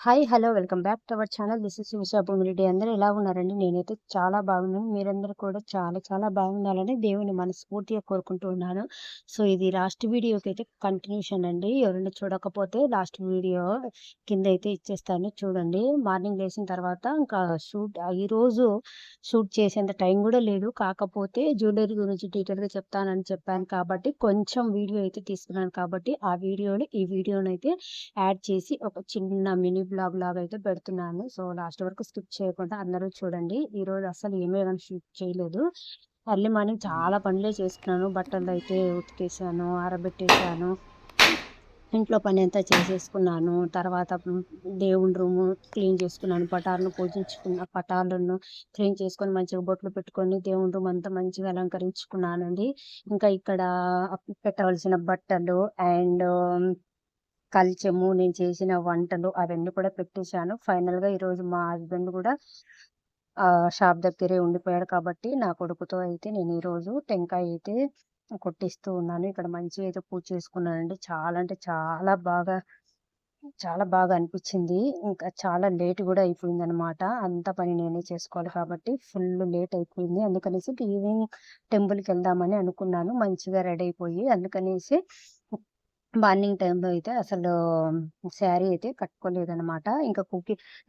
Hi! Hello! Welcome back to our channel. This is Shirisha Bhumireddy. అందరూ ఎలా ఉన్నారండి? నేనైతే చాలా బాగున్నాను. మీరందరూ కూడా చాలా చాలా బాగుండాలని దేవుని మనస్ఫూర్తిగా కోరుకుంటూ ఉన్నాను. సో, ఇది లాస్ట్ వీడియోకైతే కంటిన్యూషన్ అండి. ఎవరైనా చూడకపోతే లాస్ట్ వీడియో కిందైతే ఇచ్చేస్తాను చూడండి. మార్నింగ్ లేసిన తర్వాత ఇంకా ఈరోజు షూట్ చేసేంత టైం గూడా లేదు. కాకపోతే జ్యువెలరీ గురించి డీటెయిల్‌గా చెప్తానని చెప్పాను కాబట్టి కొంచెం వీడియో అయితే తీసుకున్నాను కాబట్టి ఆ వీడియోని ఈ వీడియోనైతే యాడ్ చేసి ఒక చిన్న మినీ బ్లాగ్ లాగా అయితే పెడుతున్నాను. సో, లాస్ట్ వరకు స్కిప్ చేయకుండా అందరూ చూడండి. ఈరోజు అస్సలు ఏమీ గాని షూట్ చేయలేదు. ఎర్లీ మార్నింగ్ చాలా పనులే చేసుకున్నాను. బట్టలైతే ఉతికేసాను, ఆరబెట్టేసాను. ఇంట్లో పనంతా చేసేసుకున్నాను. తర్వాత దేవుని రూము క్లీన్ చేసుకున్నాను. పటాలను క్లీన్ చేసుకొని మంచిగా బొట్లు పెట్టుకొని దేవుని రూమ్ అంతా మంచిగా అలంకరించుకున్నానండి. ఇంకా ఇక్కడ పెట్టవలసిన బట్టలు అండ్ కలిచెము, నేను చేసిన వంటలు అవన్నీ కూడా పెట్టేశాను. ఫైనల్‌గా ఈరోజు మా హస్బెండ్ గూడా షాప్ దగ్గరే ఉండిపోయాడు కాబట్టి, నా కొడుకుతో అయితే నేను ఈరోజు టెంకాయ అయితే కొట్టిస్తూ ఉన్నాను. ఇక్కడ మంచిగా అయితే పూజ చేసుకున్నానండి. చాలా అంటే చాలా బాగా అనిపిచ్చింది. ఇంకా చాలా లేట్ గూడా అయిపోయిందనమాట. అంతా పని నేనే చేసుకోవాలి కాబట్టి ఫుల్ లేట్ అయిపోయింది. అందుకనేసి ఈవినింగ్ టెంపుల్‌కెళ్దామని అనుకున్నాను. మంచిగా రెడీ అయిపోయి అందుకనేసి మార్నింగ్ టైమ్‌లో అయితే అసలు శారీ అయితే కట్టుకోలేదనమాట. ఇంకా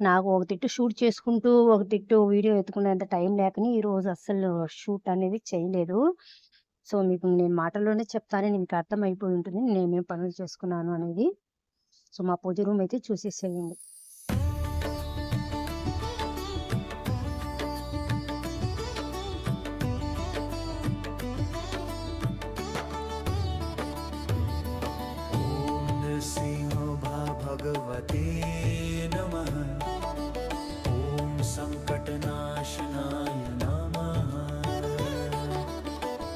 నాకు ఒక తిట్టు షూట్ చేసుకుంటూ, ఒక తిట్టు వీడియో ఎత్తుకునేంత టైం లేకని ఈరోజు అస్సలు షూట్ అనేది చేయలేదు. సో, మీకు నేను మాటల్లోనే చెప్తాను. మీకు అర్థమైపోయి ఉంటుంది నేనేమేం పనులు చేసుకున్నాను అనేది. సో, మా పూజ రూమ్ అయితే చూసేసేయండి. ॐ नृसिंहभा भगवते नमः। ॐ सङ्कटनाशनाय नमः।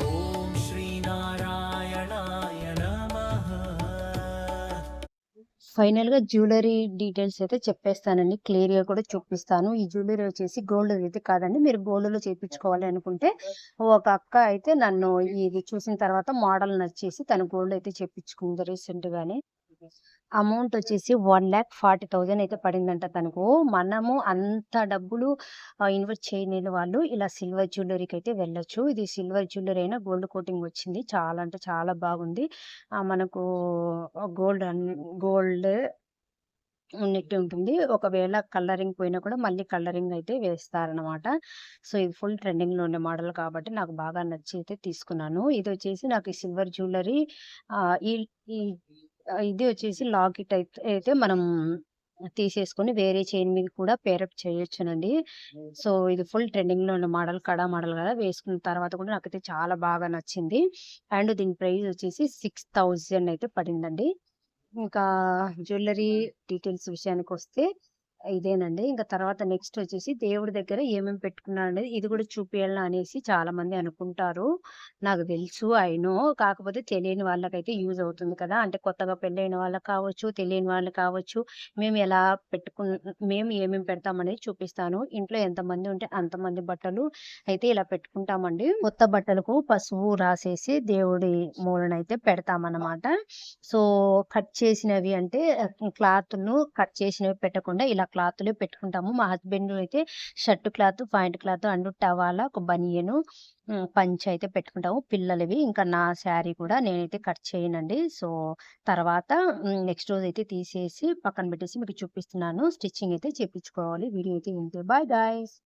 ॐ श्रीनारायणाय नमः। ఫైనల్‌గా జ్యువెలరీ డీటెయిల్స్ అయితే చెప్పేస్తానండి. క్లియర్‌గా కూడా చూపిస్తాను. ఈ జ్యువెలరీ వచ్చేసి గోల్డ్‌ది అయితే కాదండి. మీరు గోల్డ్‌లో చేపించుకోవాలి అనుకుంటే, ఒక అక్క అయితే నన్ను ఇది చూసిన తర్వాత మోడల్ నచ్చేసి తను గోల్డ్ అయితే చేపించుకుంది రీసెంట్‌గానే. అమౌంట్ వచ్చేసి 1,40,000 అయితే పడిందంట తనకు. మనము అంత డబ్బులు ఇన్వెస్ట్ చేయలేని వాళ్ళు ఇలా సిల్వర్ జ్యువెలరీకైతే వెళ్ళొచ్చు. ఇది సిల్వర్ జ్యువెలరీ అయినా గోల్డ్ కోటింగ్ వచ్చింది. చాలా అంటే చాలా బాగుంది. మనకు గోల్డ్ ఉన్నట్టే ఉంటుంది. ఒకవేళ కలరింగ్ పోయినా కూడా మళ్ళీ కలరింగ్ అయితే వేస్తారనమాట. సో, ఇది ఫుల్ ట్రెండింగ్‌లో ఉండే మోడల్ కాబట్టి నాకు బాగా నచ్చి అయితే తీసుకున్నాను. ఇదొచ్చేసి నాకు ఈ సిల్వర్ జ్యువెలరీ ఆహ్, ఈ ఈ ఇది వచ్చేసి లాకెట్ అయితే మనం తీసేసుకొని వేరే చైన్ మీద కూడా పేరప్ చేయొచ్చునండి. సో, ఇది ఫుల్ ట్రెండింగ్‌లో ఉన్న మోడల్ కడా మోడల్ గదా! వేసుకున్న తర్వాత కూడా నాకైతే చాలా బాగా నచ్చింది. అండ్ దీని ప్రైస్ వచ్చేసి 6,000 అయితే పడిందండి. ఇంకా జ్యువెల్లరీ డీటెయిల్స్ విషయానికొస్తే ఇదేనండి. ఇంక తర్వాత నెక్స్ట్ వచ్చేసి దేవుడి దగ్గర ఏమేమి పెట్టుకున్నాననేది ఇది గూడా చూపియాలా అనేసి చాలామంది అనుకుంటారు. నాకు తెలుసు ఐ నో. కాకపోతే తెలియని వాళ్ళకైతే యూజ్ అవుతుంది కదా! అంటే కొత్తగా పెళ్ళైన వాళ్ళకి కావచ్చు, తెలియని వాళ్ళు కావచ్చు. మేము ఎలా పెట్టుకున్ మేము ఏమేమి పెడతామనేది చూపిస్తాను. ఇంట్లో ఎంతమంది ఉంటే అంతమంది బట్టలు అయితే ఇలా పెట్టుకుంటామండి. కొత్త బట్టలకు పసుపు రాసేసి దేవుడి మూలనైతే పెడతామన్నమాట. సో, కట్ చేసినవి అంటే కట్ చేసినవి పెట్టకుండా ఇలా క్లాతులే పెట్టుకుంటాము. మా హస్బెండ్ అయితే shirt cloth, pant cloth and టవాలా, ఒక బనియను, పంచ అయితే పెట్టుకుంటాము పిల్లలవి. ఇంకా నా శారీ కూడా నేనైతే కట్ చేయనండి. సో, తర్వాత నెక్స్ట్ రోజైతే తీసేసి పక్కన పెట్టేసి మీకు చూపిస్తున్నాను. స్టిచ్చింగ్ అయితే చేపించుకోవాలి. వీడియో అయితే ఇంతే. Bye guys.